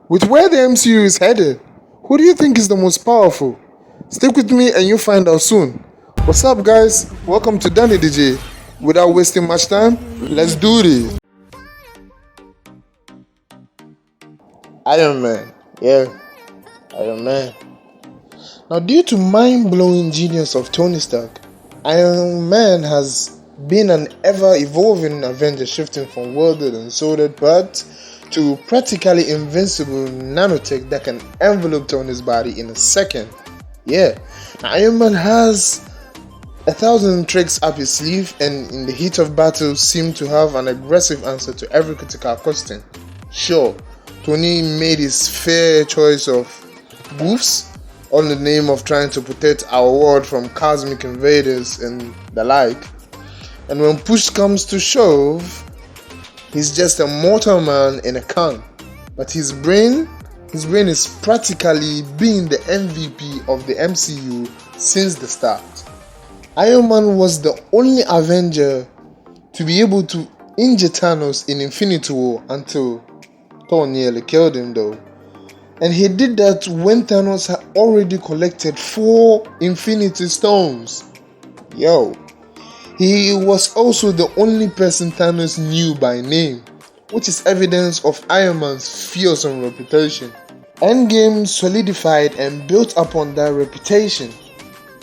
With where the MCU is headed, who do you think is the most powerful? Stick with me and you'll find out soon. What's up, guys? Welcome to Danny DJ. Without wasting much time, let's do this. Iron Man. Yeah, Iron Man. Now, due to mind-blowing genius of Tony Stark, Iron Man has been an ever-evolving Avenger, shifting from welded and soldered parts to practically invincible nanotech that can envelop Tony's body in a second. Yeah, Iron Man has 1,000 tricks up his sleeve, and in the heat of battle seemed to have an aggressive answer to every critical question. Sure, Tony made his fair choice of goofs all in the name of trying to protect our world from cosmic invaders and the like. And when push comes to shove, he's just a mortal man in a can. But his brain is practically being the MVP of the MCU since the start. Iron Man was the only Avenger to be able to injure Thanos in Infinity War until Thor nearly killed him though. And he did that when Thanos had already collected 4 Infinity Stones. Yo. He was also the only person Thanos knew by name, which is evidence of Iron Man's fearsome reputation. Endgame solidified and built upon that reputation.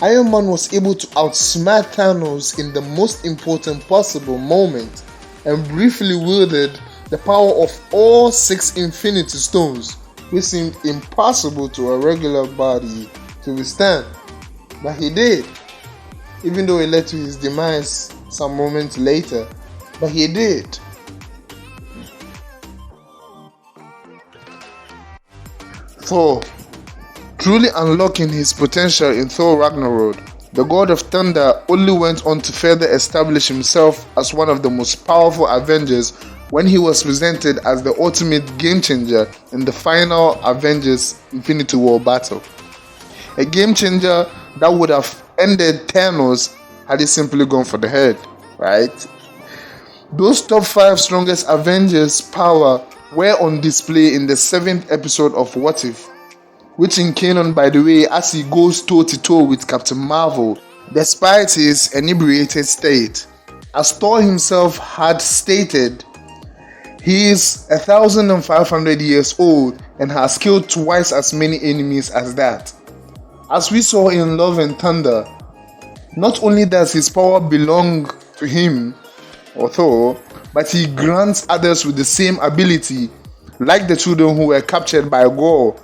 Iron Man was able to outsmart Thanos in the most important possible moment and briefly wielded the power of all 6 Infinity Stones, which seemed impossible to a regular body to withstand. But he did, even though it led to his demise some moments later. But he did. Thor, truly unlocking his potential in Thor Ragnarok, the god of thunder only went on to further establish himself as one of the most powerful Avengers when he was presented as the ultimate game changer in the final Avengers Infinity War battle. A game changer that would have ended Thanos had he simply gone for the head, right? Those top 5 strongest Avengers' power were on display in the 7th episode of What If, which in canon, by the way, as he goes toe-to-toe with Captain Marvel despite his inebriated state. As Thor himself had stated, he is 1,500 years old and has killed twice as many enemies as that. As we saw in Love and Thunder, not only does his power belong to him, or Thor, but he grants others with the same ability, like the children who were captured by Gore.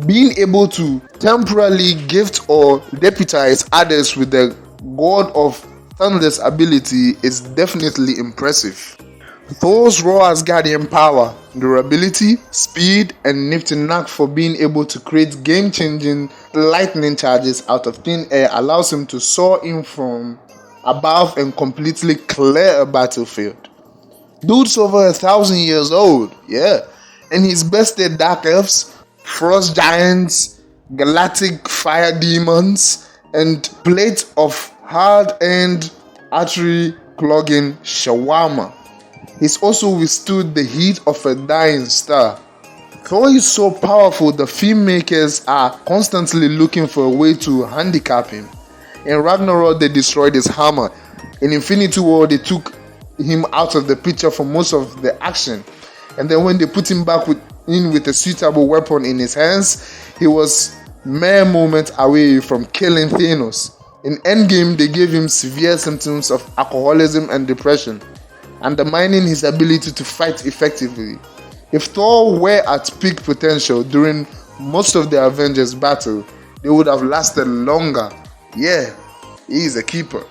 Being able to temporarily gift or deputize others with the God of Thunder's ability is definitely impressive. Thor's raw Asgardian power, durability, speed, and nifty knack for being able to create game-changing lightning charges out of thin air allows him to soar in from above and completely clear a battlefield. Dude's over 1,000 years old, yeah, and he's bested dark elves, frost giants, galactic fire demons, and plates of hard-earned artery clogging shawarma. He's also withstood the heat of a dying star. Thor is so powerful the filmmakers are constantly looking for a way to handicap him. In Ragnarok, they destroyed his hammer. In Infinity War, they took him out of the picture for most of the action. And then when they put him back in with a suitable weapon in his hands, he was mere moments away from killing Thanos. In Endgame, they gave him severe symptoms of alcoholism and depression, undermining his ability to fight effectively. If Thor were at peak potential during most of the Avengers battle, they would have lasted longer. Yeah, he is a keeper.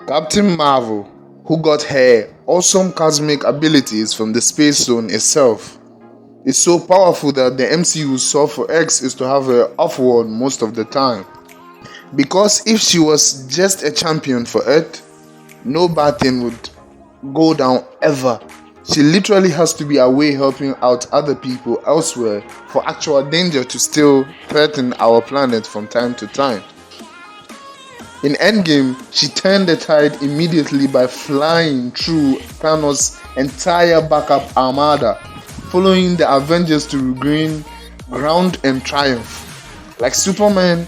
Captain Marvel, who got her awesome cosmic abilities from the space zone itself, is so powerful that the MCU saw for X is to have her off-world most of the time. Because if she was just a champion for Earth, no bad thing would go down ever. She literally has to be away helping out other people elsewhere for actual danger to still threaten our planet from time to time. In Endgame, she turned the tide immediately by flying through Thanos' entire backup armada, following the Avengers to regain ground and triumph. Like Superman,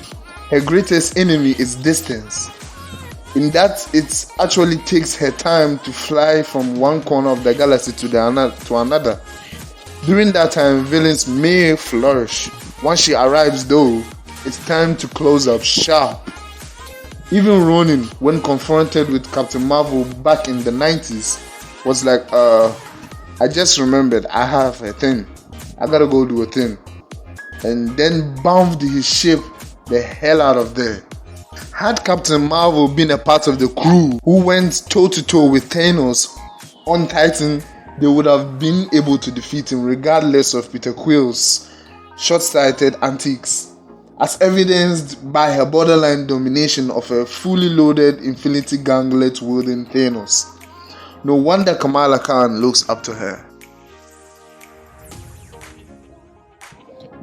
her greatest enemy is distance, in that it actually takes her time to fly from one corner of the galaxy to another. During that time, villains may flourish. Once she arrives though, it's time to close up sharp. Even Ronin, when confronted with Captain Marvel back in the 90s, was like, I just remembered I have a thing. I gotta go do a thing. And then bombed his ship the hell out of there. Had Captain Marvel been a part of the crew who went toe-to-toe with Thanos on Titan, they would have been able to defeat him regardless of Peter Quill's short-sighted antics, as evidenced by her borderline domination of a fully loaded Infinity Gauntlet wielding Thanos. No wonder Kamala Khan looks up to her.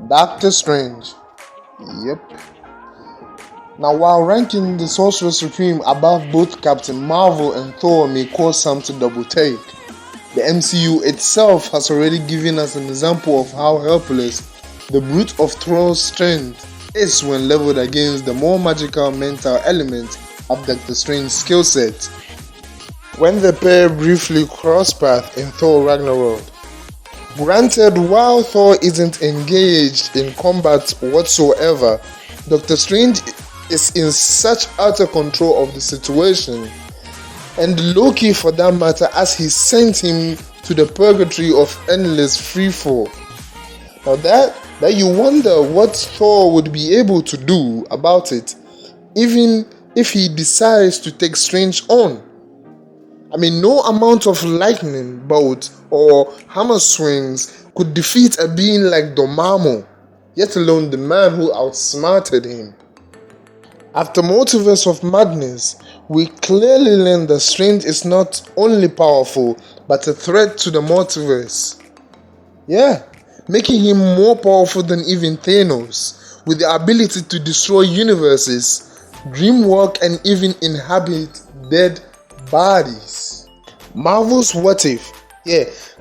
Doctor Strange. Yep. Now, while ranking the Sorcerer Supreme above both Captain Marvel and Thor may cause some to double take, the MCU itself has already given us an example of how helpless the brute of Thor's strength is when leveled against the more magical mental element of Doctor Strange's skill set. When the pair briefly cross paths in Thor Ragnarok. Granted, while Thor isn't engaged in combat whatsoever, Doctor Strange is in such utter control of the situation, and Loki for that matter, as he sent him to the purgatory of endless freefall. Now that you wonder what Thor would be able to do about it, even if he decides to take Strange on. I mean, no amount of lightning bolt or hammer swings could defeat a being like Dormammu, yet alone the man who outsmarted him. After Multiverse of Madness, we clearly learn that Strange is not only powerful, but a threat to the multiverse. Yeah, making him more powerful than even Thanos, with the ability to destroy universes, dreamwalk, and even inhabit dead bodies. Marvel's What If,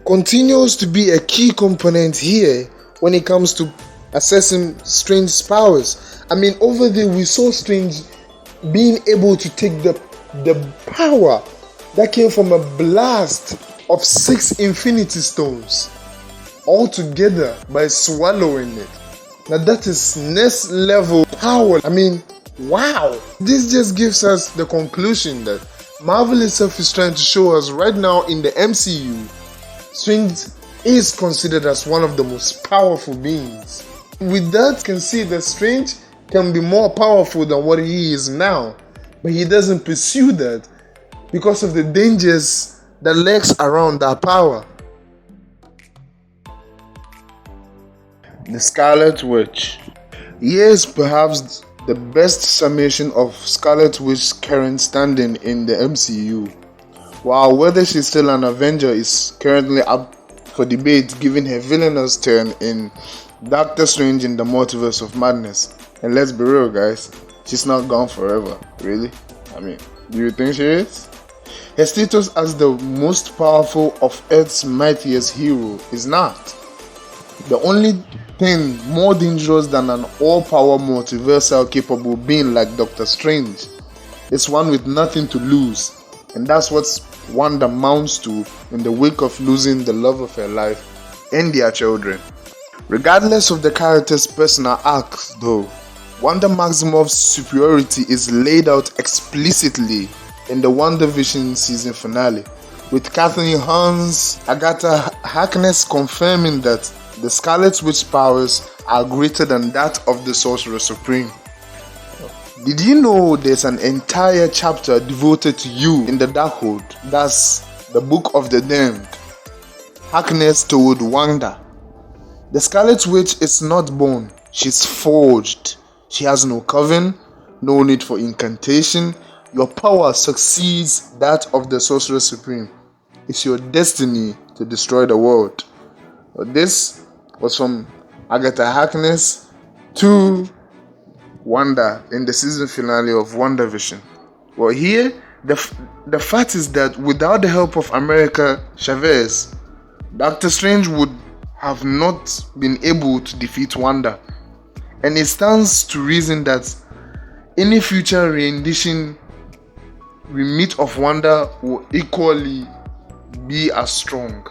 continues to be a key component here when it comes to assessing Strange's powers. I mean, over there we saw Strange being able to take the power that came from a blast of 6 Infinity Stones all together by swallowing it. Now that is next level power. I mean, wow. This just gives us the conclusion that Marvel itself is trying to show us right now in the MCU, Strange is considered as one of the most powerful beings. With that, you can see that Strange can be more powerful than what he is now, but he doesn't pursue that because of the dangers that lurks around that power. The Scarlet Witch. Yes, perhaps the best summation of Scarlet Witch's current standing in the MCU. While whether she's still an Avenger is currently up for debate given her villainous turn in Doctor Strange in the Multiverse of Madness. And let's be real, guys, she's not gone forever, really? I mean, do you think she is? Her status as the most powerful of Earth's mightiest hero is not. The only thing more dangerous than an all-power multiversal capable being like Doctor Strange is one with nothing to lose, and that's what Wanda amounts to in the wake of losing the love of her life and their children. Regardless of the character's personal arcs though, Wanda Maximoff's superiority is laid out explicitly in the WandaVision season finale, with Kathleen Hahn's Agatha Harkness confirming that the Scarlet Witch powers are greater than that of the Sorcerer Supreme. Did you know there's an entire chapter devoted to you in the Darkhold? That's the Book of the Damned. Harkness told Wanda, the Scarlet Witch is not born, she's forged. She has no coven, no need for incantation. Your power succeeds that of the Sorcerer Supreme. It's your destiny to destroy the world. But this was from Agatha Harkness to Wanda in the season finale of WandaVision. Well, here The fact is that without the help of America Chavez, Doctor Strange would have not been able to defeat Wanda. And it stands to reason that any future rendition we meet of Wanda will equally be as strong.